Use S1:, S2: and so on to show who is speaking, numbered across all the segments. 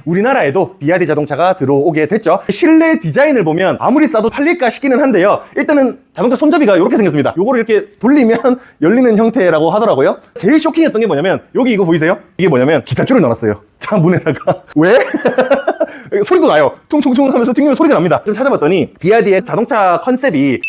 S1: 우리나라에도 비아디 자동차가 들어오게 됐죠. 실내 디자인을 보면 아무리 싸도 팔릴까 싶기는 한데요. 일단은 자동차 손잡이가 이렇게 생겼습니다. 요거를 이렇게 돌리면 열리는 형태라고 하더라고요. 제일 쇼킹했던 게 뭐냐면 여기 이거 보이세요? 이게 뭐냐면 기타줄을 넣어놨어요. 차 문에다가. 왜? 소리도 나요. 퉁퉁퉁 하면서 튕기면 소리가 납니다. 좀 찾아봤더니 비아디의 자동차 컨셉이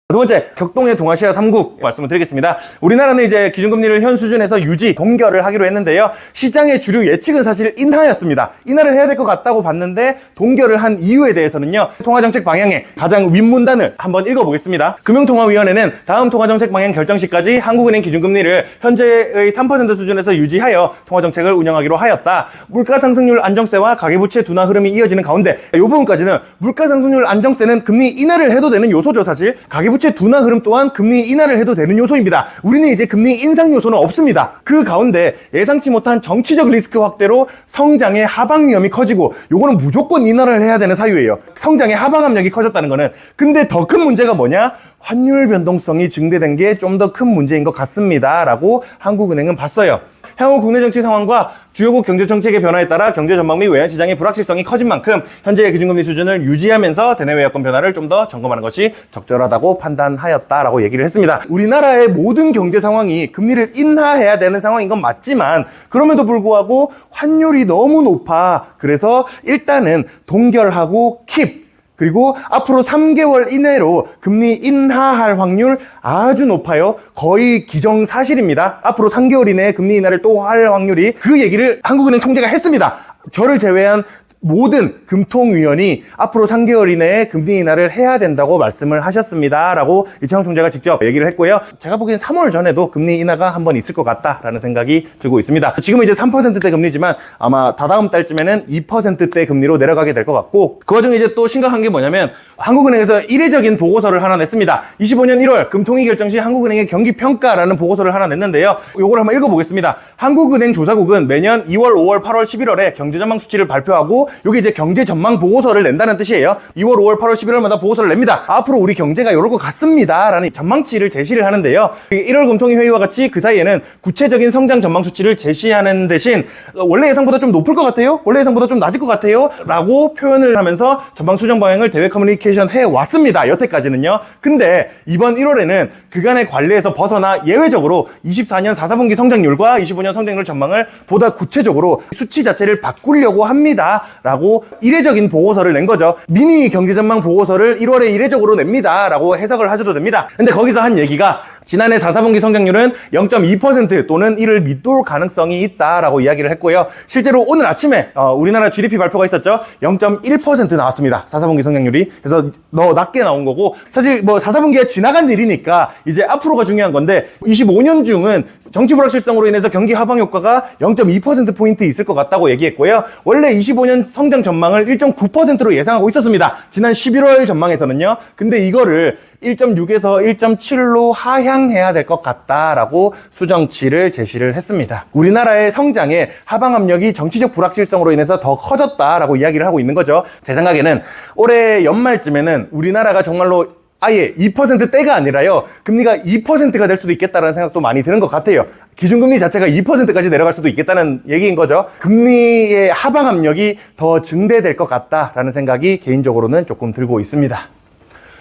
S1: 두 번째, 격동의 동아시아 3국 말씀을 드리겠습니다. 우리나라는 이제 기준금리를 현 수준에서 유지, 동결을 하기로 했는데요. 시장의 주류 예측은 사실 인하였습니다. 인하를 해야 될 것 같다고 봤는데 동결을 한 이유에 대해서는요. 통화정책 방향의 가장 윗문단을 한번 읽어보겠습니다. 금융통화위원회는 다음 통화정책 방향 결정 시까지 한국은행 기준금리를 현재의 3% 수준에서 유지하여 통화정책을 운영하기로 하였다. 물가상승률 안정세와 가계부채 둔화 흐름이 이어지는 가운데 이 부분까지는 물가상승률 안정세는 금리 인하를 해도 되는 요소죠. 사실 가계부채 둔화 흐름 또한 금리 인하를 해도 되는 요소입니다. 우리는 이제 금리 인상 요소는 없습니다. 그 가운데 예상치 못한 정치적 리스크 확대로 성장의 하방 위험이 커지고 요거는 무조건 인하를 해야 되는 사유예요. 성장의 하방 압력이 커졌다는 거는. 근데 더 큰 문제가 뭐냐? 환율 변동성이 증대된 게 좀 더 큰 문제인 것 같습니다. 라고 한국은행은 봤어요. 향후 국내 정치 상황과 주요국 경제 정책의 변화에 따라 경제 전망 및 외환 시장의 불확실성이 커진 만큼 현재의 기준금리 수준을 유지하면서 대내 외야권 변화를 좀 더 점검하는 것이 적절하다고 판단하였다라고 얘기를 했습니다. 우리나라의 모든 경제 상황이 금리를 인하해야 되는 상황인 건 맞지만 그럼에도 불구하고 환율이 너무 높아. 그래서 일단은 동결하고 킵. 그리고 앞으로 3개월 이내로 금리 인하할 확률 아주 높아요. 거의 기정사실입니다. 앞으로 3개월 이내에 금리 인하를 또 할 확률이, 그 얘기를 한국은행 총재가 했습니다. 저를 제외한 모든 금통위원이 앞으로 3개월 이내에 금리 인하를 해야 된다고 말씀을 하셨습니다. 라고 이창용 총재가 직접 얘기를 했고요. 제가 보기엔 3월 전에도 금리 인하가 한번 있을 것 같다라는 생각이 들고 있습니다. 지금은 이제 3%대 금리지만 아마 다다음 달쯤에는 2%대 금리로 내려가게 될 것 같고, 그 와중에 이제 또 심각한 게 뭐냐면 한국은행에서 이례적인 보고서를 하나 냈습니다. 25년 1월 금통위 결정 시 한국은행의 경기평가라는 보고서를 하나 냈는데요. 이걸 한번 읽어보겠습니다. 한국은행 조사국은 매년 2월, 5월, 8월, 11월에 경제전망 수치를 발표하고 여기 이제 경제 전망 보고서를 낸다는 뜻이에요. 2월, 5월, 8월, 11월마다 보고서를 냅니다. 앞으로 우리 경제가 이럴 것 같습니다. 라는 전망치를 제시를 하는데요. 1월 금통위 회의와 같이 그 사이에는 구체적인 성장 전망 수치를 제시하는 대신 원래 예상보다 좀 높을 것 같아요? 원래 예상보다 좀 낮을 것 같아요? 라고 표현을 하면서 전망 수정 방향을 대외 커뮤니케이션 해왔습니다. 여태까지는요. 근데 이번 1월에는 그간의 관례에서 벗어나 예외적으로 24년 4사분기 성장률과 25년 성장률 전망을 보다 구체적으로 수치 자체를 바꾸려고 합니다. 라고 이례적인 보고서를 낸 거죠. 미니 경제전망 보고서를 1월에 이례적으로 냅니다. 라고 해석을 하셔도 됩니다. 근데 거기서 한 얘기가 지난해 4사분기 성장률은 0.2% 또는 이를 밑돌 가능성이 있다라고 이야기를 했고요. 실제로 오늘 아침에 우리나라 GDP 발표가 있었죠. 0.1% 나왔습니다. 4사분기 성장률이. 그래서 더 낮게 나온 거고, 사실 뭐 4사분기가 지나간 일이니까 이제 앞으로가 중요한 건데 25년 중은 정치 불확실성으로 인해서 경기 하방 효과가 0.2%포인트 있을 것 같다고 얘기했고요. 원래 25년 성장 전망을 1.9%로 예상하고 있었습니다. 지난 11월 전망에서는요. 근데 이거를 1.6에서 1.7로 하향해야 될 것 같다라고 수정치를 제시를 했습니다. 우리나라의 성장에 하방 압력이 정치적 불확실성으로 인해서 더 커졌다라고 이야기를 하고 있는 거죠. 제 생각에는 올해 연말쯤에는 우리나라가 정말로 아예 2%대가 아니라요, 금리가 2%가 될 수도 있겠다라는 생각도 많이 드는 것 같아요. 기준금리 자체가 2%까지 내려갈 수도 있겠다는 얘기인 거죠. 금리의 하방 압력이 더 증대될 것 같다라는 생각이 개인적으로는 조금 들고 있습니다.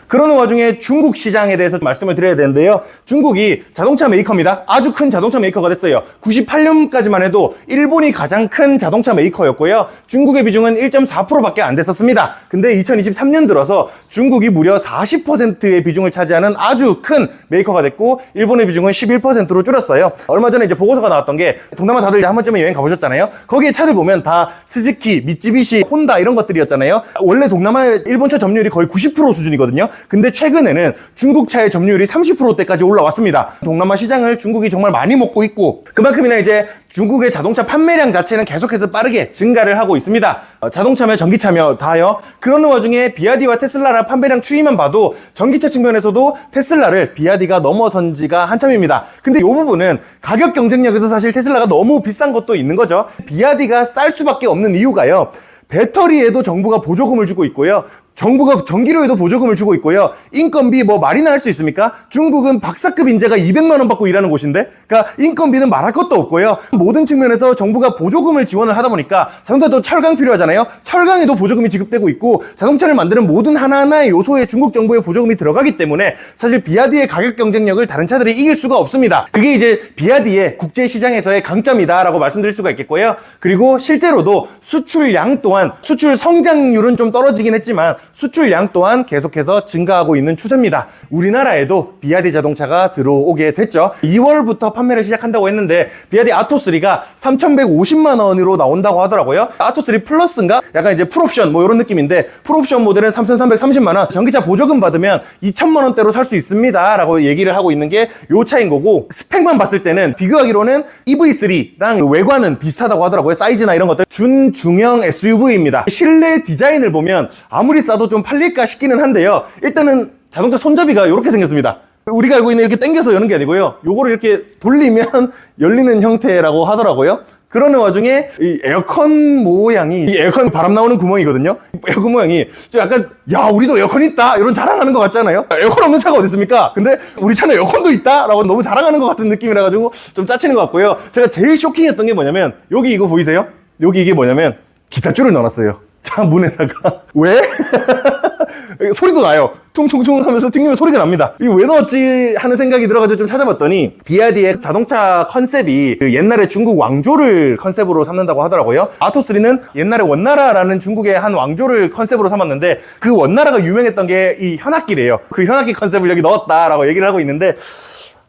S1: 그러는 와중에 중국 시장에 대해서 말씀을 드려야 되는데요. 중국이 자동차 메이커입니다. 아주 큰 자동차 메이커가 됐어요. 98년까지만 해도 일본이 가장 큰 자동차 메이커였고요. 중국의 비중은 1.4%밖에 안 됐었습니다. 근데 2023년 들어서 중국이 무려 40%의 비중을 차지하는 아주 큰 메이커가 됐고, 일본의 비중은 11%로 줄었어요. 얼마 전에 이제 보고서가 나왔던 게, 동남아 다들 한 번쯤은 여행 가보셨잖아요. 거기에 차들 보면 다 스즈키, 미쯔비시, 혼다 이런 것들이었잖아요. 원래 동남아 일본 차 점유율이 거의 90% 수준이거든요. 근데 최근에는 중국 차의 점유율이 30%대까지 올라왔습니다. 동남아 시장을 중국이 정말 많이 먹고 있고, 그만큼이나 이제 중국의 자동차 판매량 자체는 계속해서 빠르게 증가를 하고 있습니다. 자동차며 전기차며 다요. 그러는 와중에 비아디와 테슬라라 판매량 추이만 봐도 전기차 측면에서도 테슬라를 비아디가 넘어선 지가 한참입니다. 근데 이 부분은 가격 경쟁력에서 사실 테슬라가 너무 비싼 것도 있는 거죠. 비아디가 쌀 수밖에 없는 이유가요, 배터리에도 정부가 보조금을 주고 있고요. 정부가 전기료에도 보조금을 주고 있고요. 인건비 뭐 말이나 할 수 있습니까? 중국은 박사급 인재가 200만 원 받고 일하는 곳인데, 그러니까 인건비는 말할 것도 없고요. 모든 측면에서 정부가 보조금을 지원을 하다 보니까 자동차도 철강 필요하잖아요. 철강에도 보조금이 지급되고 있고 자동차를 만드는 모든 하나하나의 요소에 중국 정부의 보조금이 들어가기 때문에 사실 비아디의 가격 경쟁력을 다른 차들이 이길 수가 없습니다. 그게 이제 비아디의 국제 시장에서의 강점이다라고 말씀드릴 수가 있겠고요. 그리고 실제로도 수출량 또한 수출 성장률은 좀 떨어지긴 했지만 수출량 또한 계속해서 증가하고 있는 추세입니다. 우리나라에도 비아디 자동차가 들어오게 됐죠. 2월부터 판매를 시작한다고 했는데 비아디 아토3가 3,150만 원으로 나온다고 하더라고요. 아토3 플러스인가? 약간 이제 풀옵션 뭐 이런 느낌인데 풀옵션 모델은 3,330만 원, 전기차 보조금 받으면 2,000만 원대로 살 수 있습니다 라고 얘기를 하고 있는 게 요 차인 거고, 스펙만 봤을 때는 비교하기로는 EV3랑 외관은 비슷하다고 하더라고요. 사이즈나 이런 것들. 준중형 SUV입니다. 실내 디자인을 보면 아무리 싸도 좀 팔릴까 싶기는 한데요. 일단은 자동차 손잡이가 이렇게 생겼습니다. 우리가 알고 있는 이렇게 당겨서 여는 게 아니고요. 요거를 이렇게 돌리면 열리는 형태라고 하더라고요. 그러는 와중에 이 에어컨 모양이, 이 에어컨 바람 나오는 구멍이거든요. 에어컨 모양이 좀 약간 야 우리도 에어컨 있다 이런 자랑하는 것 같잖아요. 에어컨 없는 차가 어디 있습니까? 근데 우리 차는 에어컨도 있다 라고 너무 자랑하는 것 같은 느낌이라 가지고 좀 짜치는 것 같고요. 제가 제일 쇼킹했던 게 뭐냐면 여기 이거 보이세요? 여기 이게 뭐냐면 기타줄을 넣어놨어요. 차 문에다가. 왜? 소리도 나요. 퉁퉁퉁 하면서 튕기면 소리가 납니다. 이거 왜 넣었지 하는 생각이 들어가지고 좀 찾아봤더니 비아디의 자동차 컨셉이 그 옛날에 중국 왕조를 컨셉으로 삼는다고 하더라고요. 아토3는 옛날에 원나라라는 중국의 한 왕조를 컨셉으로 삼았는데 그 원나라가 유명했던 게 이 현악기래요. 그 현악기 컨셉을 여기 넣었다라고 얘기를 하고 있는데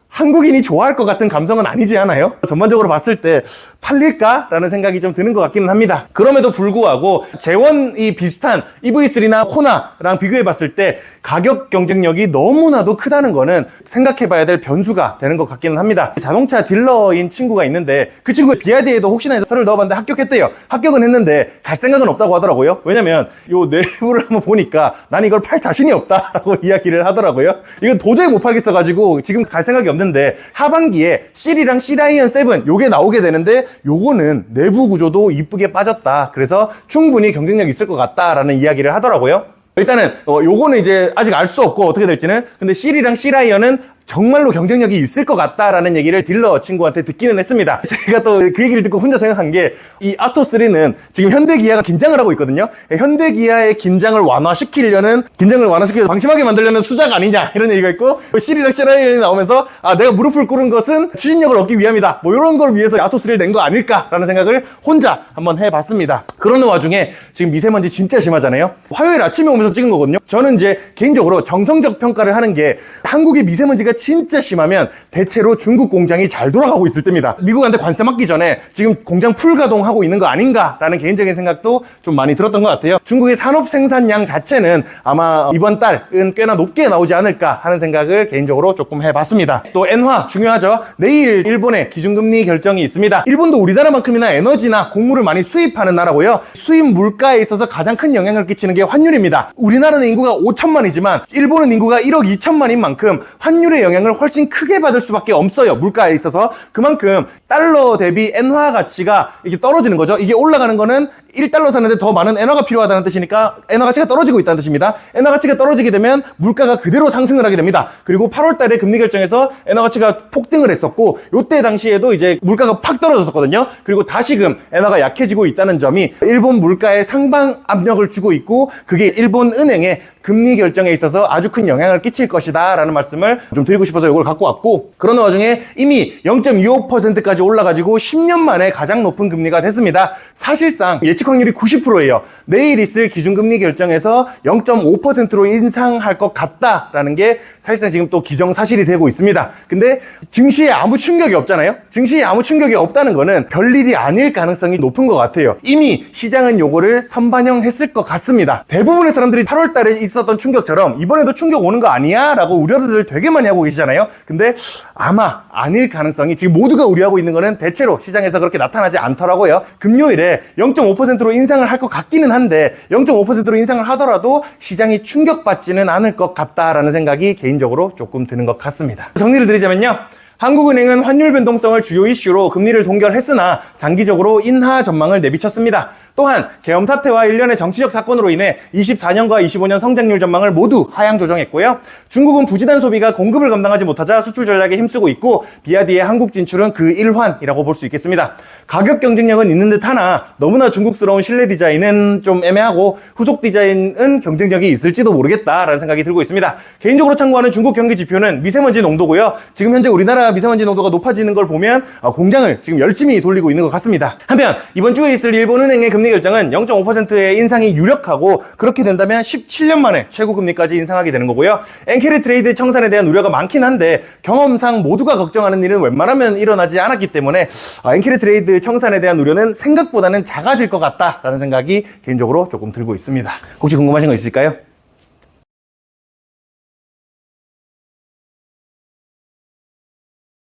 S1: 한국인이 좋아할 것 같은 감성은 아니지 않아요? 전반적으로 봤을 때 팔릴까라는 생각이 좀 드는 것 같기는 합니다. 그럼에도 불구하고 재원이 비슷한 EV3나 코나랑 비교해 봤을 때 가격 경쟁력이 너무나도 크다는 거는 생각해 봐야 될 변수가 되는 것 같기는 합니다. 자동차 딜러인 친구가 있는데 그 친구가 비아디에도 혹시나 해서 서류를 넣어봤는데 합격했대요. 합격은 했는데 갈 생각은 없다고 하더라고요. 왜냐면 요 내부를 한번 보니까 난 이걸 팔 자신이 없다라고 이야기를 하더라고요. 이건 도저히 못 팔겠어가지고 지금 갈 생각이 없는데 하반기에 C랑 C라이언 7 요게 나오게 되는데 요거는 내부 구조도 이쁘게 빠졌다. 그래서 충분히 경쟁력 있을 것 같다라는 이야기를 하더라고요. 일단은 요거는 이제 아직 알 수 없고 어떻게 될지는. 근데 C랑 C라이언은 정말로 경쟁력이 있을 것 같다라는 얘기를 딜러 친구한테 듣기는 했습니다. 제가 또 그 얘기를 듣고 혼자 생각한 게 이 아토3는 지금 현대기아가 긴장을 하고 있거든요. 현대기아의 긴장을 완화시키려서 방심하게 만들려는 수작 아니냐 이런 얘기가 있고 C랑 C라이언이 나오면서 아 내가 무릎을 꿇은 것은 추진력을 얻기 위함이다. 뭐 이런 걸 위해서 아토3를 낸 거 아닐까라는 생각을 혼자 한번 해봤습니다. 그러는 와중에 지금 미세먼지 진짜 심하잖아요. 화요일 아침에 오면서 찍은 거거든요. 저는 이제 개인적으로 정성적 평가를 하는 게 한국의 미세먼지가 진짜 심하면 대체로 중국 공장이 잘 돌아가고 있을 때입니다. 미국한테 관세 맞기 전에 지금 공장 풀가동하고 있는 거 아닌가라는 개인적인 생각도 좀 많이 들었던 것 같아요. 중국의 산업 생산량 자체는 아마 이번 달은 꽤나 높게 나오지 않을까 하는 생각을 개인적으로 조금 해봤습니다. 또 엔화 중요하죠. 내일 일본의 기준금리 결정이 있습니다. 일본도 우리나라만큼이나 에너지나 곡물을 많이 수입하는 나라고요. 수입 물가에 있어서 가장 큰 영향을 끼치는 게 환율입니다. 우리나라는 인구가 5천만이지만 일본은 인구가 1억 2천만인 만큼 환율의 영향을 훨씬 크게 받을 수밖에 없어요. 물가에 있어서. 그만큼 달러 대비 엔화 가치가 이게 떨어지는 거죠. 이게 올라가는 거는 1달러 사는데 더 많은 엔화가 필요하다는 뜻이니까 엔화 가치가 떨어지고 있다는 뜻입니다. 엔화 가치가 떨어지게 되면 물가가 그대로 상승을 하게 됩니다. 그리고 8월 달에 금리 결정에서 엔화 가치가 폭등을 했었고 요때 당시에도 이제 물가가 팍 떨어졌었거든요. 그리고 다시금 엔화가 약해지고 있다는 점이 일본 물가에 상방 압력을 주고 있고 그게 일본 은행의 금리 결정에 있어서 아주 큰 영향을 끼칠 것이다 라는 말씀을 좀 드리고 싶어서 이걸 갖고 왔고, 그런 와중에 이미 0.25%까지 올라가지고 10년 만에 가장 높은 금리가 됐습니다. 사실상 예측 확률이 90%예요. 내일 있을 기준금리 결정에서 0.5%로 인상할 것 같다라는 게 사실상 지금 또 기정사실이 되고 있습니다. 근데 증시에 아무 충격이 없잖아요. 증시에 아무 충격이 없다는 거는 별일이 아닐 가능성이 높은 것 같아요. 이미 시장은 요거를 선반영했을 것 같습니다. 대부분의 사람들이 8월 달에 있었던 충격처럼 이번에도 충격 오는 거 아니야? 라고 우려를 되게 많이 하고 계시잖아요. 근데 아마 아닐 가능성이, 지금 모두가 우려하고 있는 거는 대체로 시장에서 그렇게 나타나지 않더라고요. 금요일에 0.5%로 인상을 할 것 같기는 한데 0.5%로 인상을 하더라도 시장이 충격받지는 않을 것 같다라는 생각이 개인적으로 조금 드는 것 같습니다. 정리를 드리자면요. 한국은행은 환율 변동성을 주요 이슈로 금리를 동결했으나 장기적으로 인하 전망을 내비쳤습니다. 또한 계엄 사태와 일련의 정치적 사건으로 인해 24년과 25년 성장률 전망을 모두 하향 조정했고요. 중국은 부지단 소비가 공급을 감당하지 못하자 수출 전략에 힘쓰고 있고 비아디의 한국 진출은 그 일환이라고 볼 수 있겠습니다. 가격 경쟁력은 있는 듯 하나 너무나 중국스러운 실내 디자인은 좀 애매하고 후속 디자인은 경쟁력이 있을지도 모르겠다라는 생각이 들고 있습니다. 개인적으로 참고하는 중국 경기 지표는 미세먼지 농도고요. 지금 현재 우리나라 미세먼지 농도가 높아지는 걸 보면 공장을 지금 열심히 돌리고 있는 것 같습니다. 한편 이번 주에 있을 일본은행의 금리 결정은 0.5%의 인상이 유력하고 그렇게 된다면 17년 만에 최고 금리까지 인상하게 되는 거고요. 엔캐리 트레이드 청산에 대한 우려가 많긴 한데 경험상 모두가 걱정하는 일은 웬만하면 일어나지 않았기 때문에 엔캐리 트레이드 청산에 대한 우려는 생각보다는 작아질 것 같다라는 생각이 개인적으로 조금 들고 있습니다. 혹시 궁금하신 거 있을까요?